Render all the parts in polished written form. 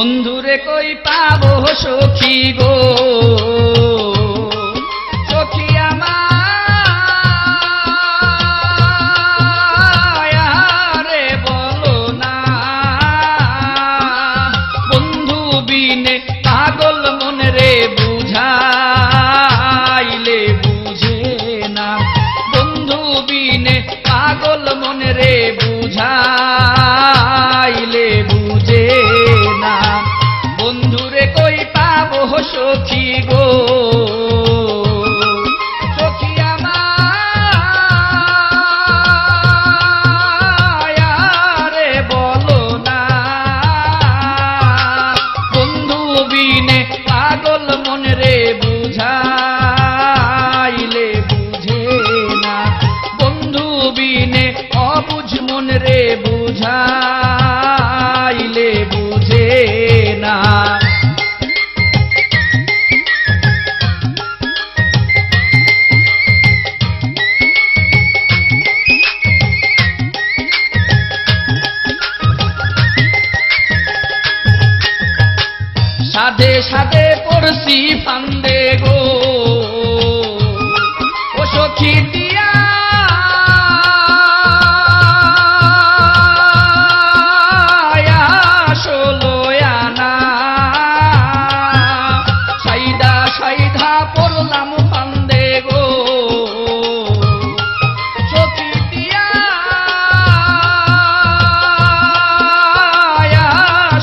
বন্ধুরে কই পাবো সখী গো, সখী আমারে বলো না, বন্ধু বিনে পাগল মন রে বুঝাইলে বুঝে না, বন্ধু বিনে পাগল মন রে বুঝাইলে বুঝে না, বন্ধুরে কই পাবো সখী গো, সখী আমারে বলো না, বন্ধু বিনে পাগল মন রে বুঝাইলে বুঝে না, বন্ধু বিনে অবুঝ মন রে বুঝাইলে বুঝে না। সাধে সাধে পড়ছি ফান্দে গো, ও সখী দিয়া ষোলো আনা, সাইদা সাইধা পড়লাম ফান্দে গো, সখী দিয়া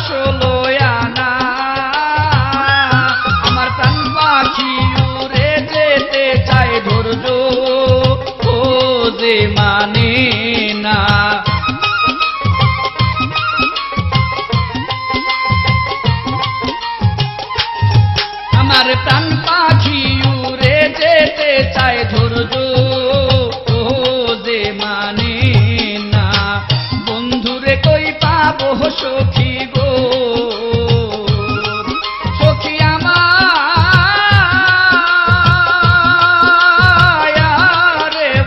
ষোলো আনা, আমার প্রাণ পাখি উড়ে যেতে চায় ধৈর্য ও যে মানে না, আমার প্রাণ পাখি উড়ে যেতে চায় ধৈর্য ও যে মানে না, বন্ধুরে কই পাবো সখী গো, সখী আমারে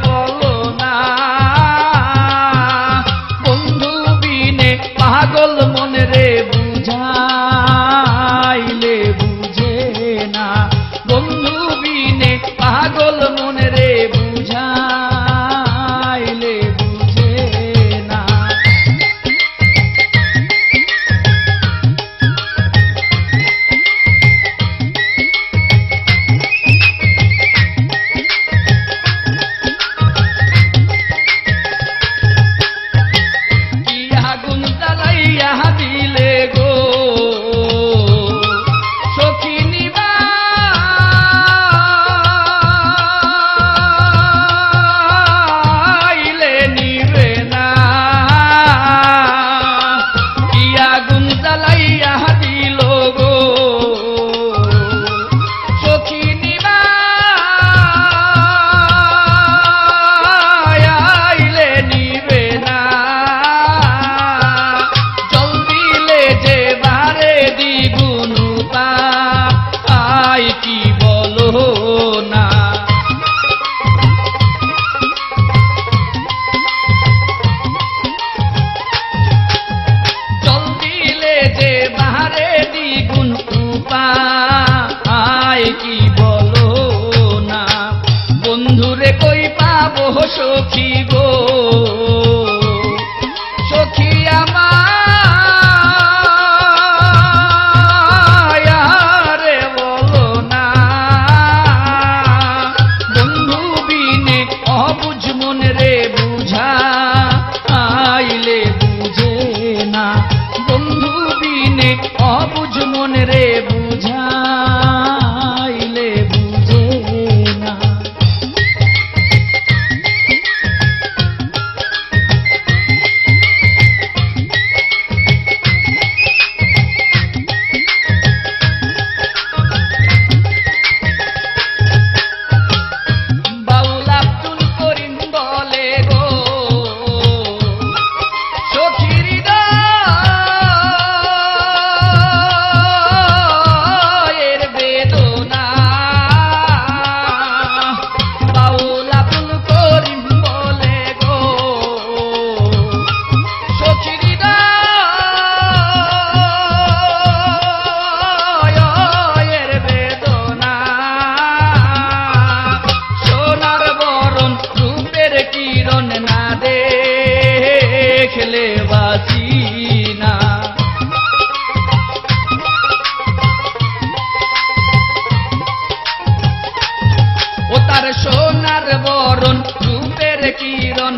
বলো না, বন্ধু বিনে পাগল মন রে বুঝাইলে বুঝে না, বন্ধু বিনে পাগল মন রে বুঝাইলে বুঝে না। কি আগুন জ্বালাইয়া দিলে গো, সখী নিবাইলে নিবে না, কি আগুন জ্বালাইয়া দিল গো, সখী নিবাইলে নিবে না, জল দিলে যে বারে দ্বিগুণ পাই কি বলো না, জল দিলে যে বারে দ্বিগুণ পাই কি বলো না, বন্ধুরে কই পাবো সখী গো, সখী আমারে বলো না, বন্ধু বিনে অবুঝ মন রে বুঝাইলে বুঝে না, বন্ধু বিনে অবুঝ মন রে বুঝাইলে বুঝে না। সোনার বরণ রূপের কিরণ